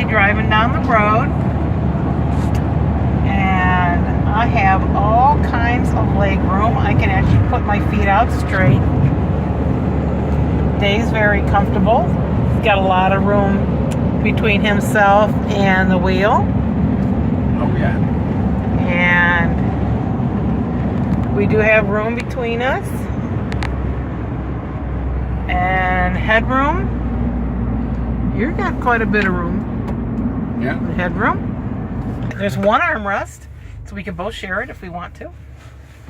casually driving down the road, and I have all kinds of leg room. I can actually put my feet out straight. Dave's very comfortable. He's got a lot of room between himself and the wheel. Oh yeah. And we do have room between us. And headroom. You've got quite a bit of room. Yeah. The headroom. There's one armrest, so we can both share it if we want to.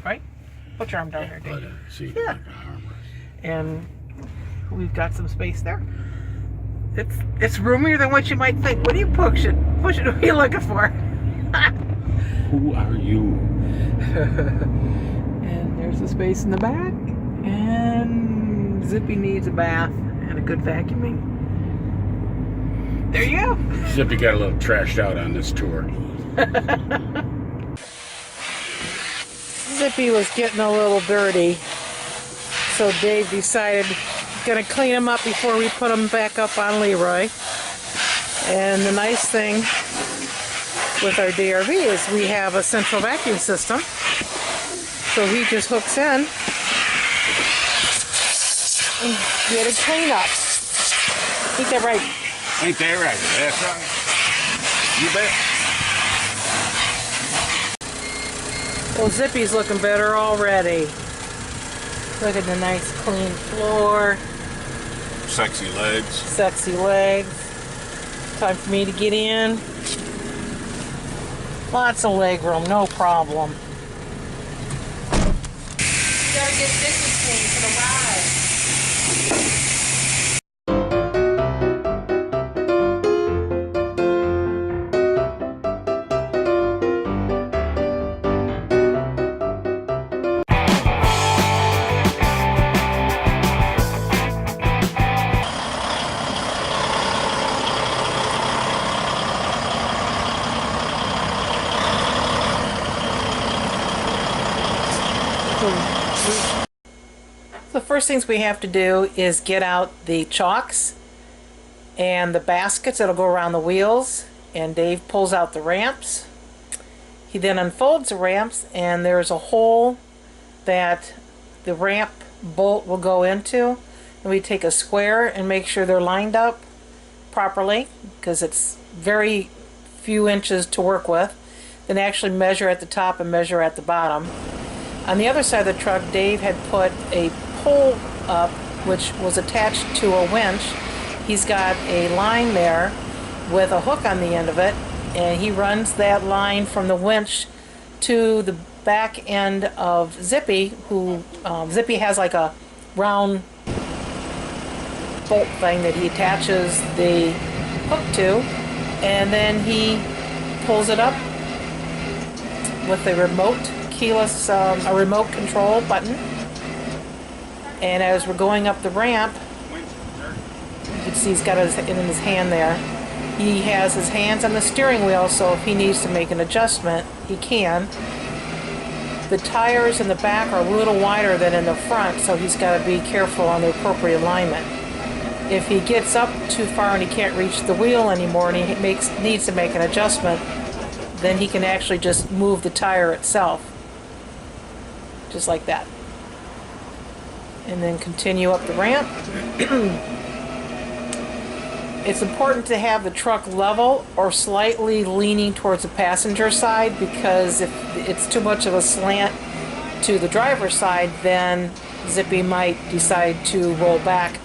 Right? Put your arm down there, Dave. See, Yeah. like an armrest. And we've got some space there. It's roomier than what you might think. What are you pushing? What are you looking for? Who are you? And there's a space in the back. And Zippy needs a bath and a good vacuuming. There you go. Zippy got a little trashed out on this tour. Zippy was getting a little dirty, so Dave decided gonna clean him up before we put him back up on Leroy. And the nice thing with our DRV is we have a central vacuum system, so he just hooks in and get a clean up. Ain't that right? Ain't that right? That's right. You bet. Well, Zippy's looking better already. Look at the nice clean floor. Sexy legs. Sexy legs. Time for me to get in. Lots of leg room, no problem. You gotta get Zippy clean for the ride. The first things we have to do is get out the chocks and the baskets that'll go around the wheels, and Dave pulls out the ramps. He then unfolds the ramps, and there's a hole that the ramp bolt will go into, and we take a square and make sure they're lined up properly, because it's very few inches to work with. Then actually measure at the top and measure at the bottom. On the other side of the truck, Dave had put a pole up which was attached to a winch. He's got a line there with a hook on the end of it, and he runs that line from the winch to the back end of Zippy, who Zippy has like a round bolt thing that he attaches the hook to, and then he pulls it up with a remote keyless, a remote control button. And as we're going up the ramp, you can see he's got it in his hand there. He has his hands on the steering wheel, so if he needs to make an adjustment, he can. The tires in the back are a little wider than in the front, so he's got to be careful on the appropriate alignment. If he gets up too far and he can't reach the wheel anymore and he needs to make an adjustment, then he can actually just move the tire itself. Just like that. And then continue up the ramp. It's important to have the truck level or slightly leaning towards the passenger side, because if it's too much of a slant to the driver's side, then Zippy might decide to roll back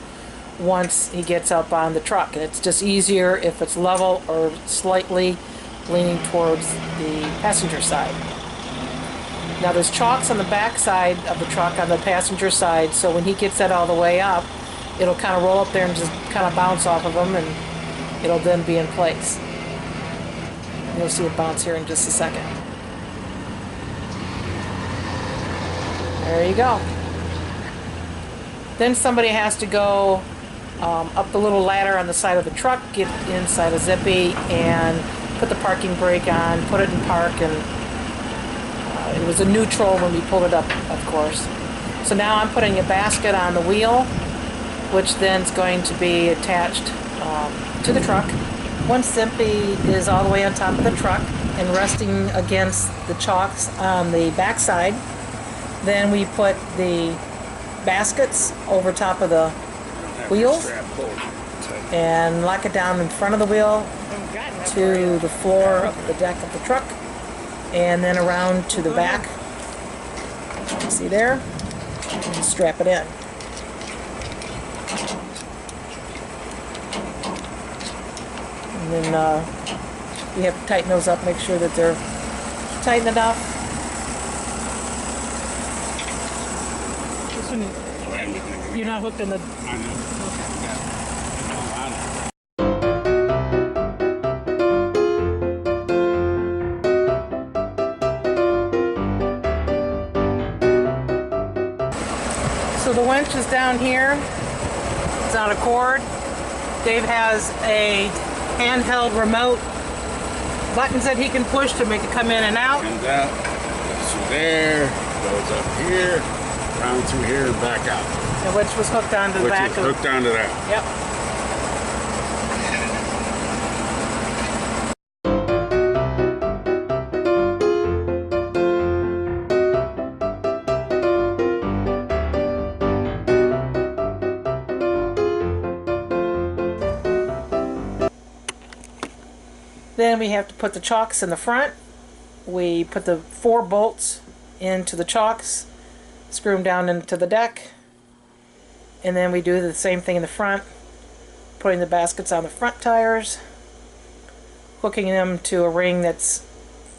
once he gets up on the truck. And it's just easier if it's level or slightly leaning towards the passenger side. Now there's chocks on the back side of the truck on the passenger side, so when he gets that all the way up, it'll kind of roll up there and just kind of bounce off of them, and it'll then be in place. You'll see it bounce here in just a second. There you go. Then somebody has to go up the little ladder on the side of the truck, get inside of Zippy, and put the parking brake on, put it in park, and it was a neutral when we pulled it up, of course. So now I'm putting a basket on the wheel, which then is going to be attached to the truck. Once Zippy is all the way on top of the truck and resting against the chocks on the backside, then we put the baskets over top of the wheels and lock it down in front of the wheel to the floor of the deck of the truck, and then around to the back. See there? And strap it in. And then you have to tighten those up, make sure that they're tight enough. This one, you're not hooked in the... So the winch is down here. It's on a cord. Dave has a handheld remote, buttons that he can push to make it come in and out. Comes out, goes through there, goes up here, round through here, and back out. And which was hooked onto the back. Hooked onto that. Yep. Then we have to put the chocks in the front. We put the 4 bolts into the chocks, screw them down into the deck, and then we do the same thing in the front, putting the baskets on the front tires, hooking them to a ring that's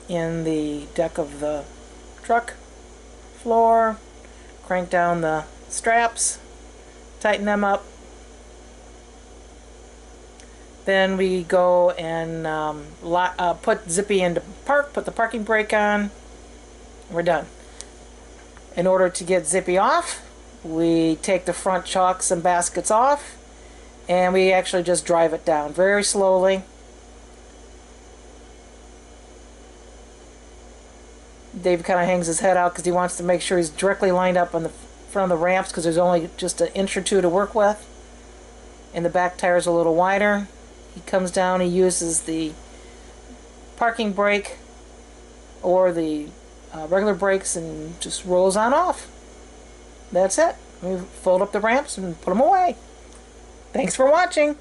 in the deck of the truck floor, crank down the straps, tighten them up. Then we go and put Zippy into park, put the parking brake on. We're done. In order to get Zippy off, we take the front chocks and baskets off, and we actually just drive it down very slowly. Dave kind of hangs his head out because he wants to make sure he's directly lined up on the front of the ramps, because there's only just an inch or two to work with, and the back tire's a little wider. He comes down, he uses the parking brake or the regular brakes and just rolls on off. That's it. We fold up the ramps and put them away. Thanks for watching.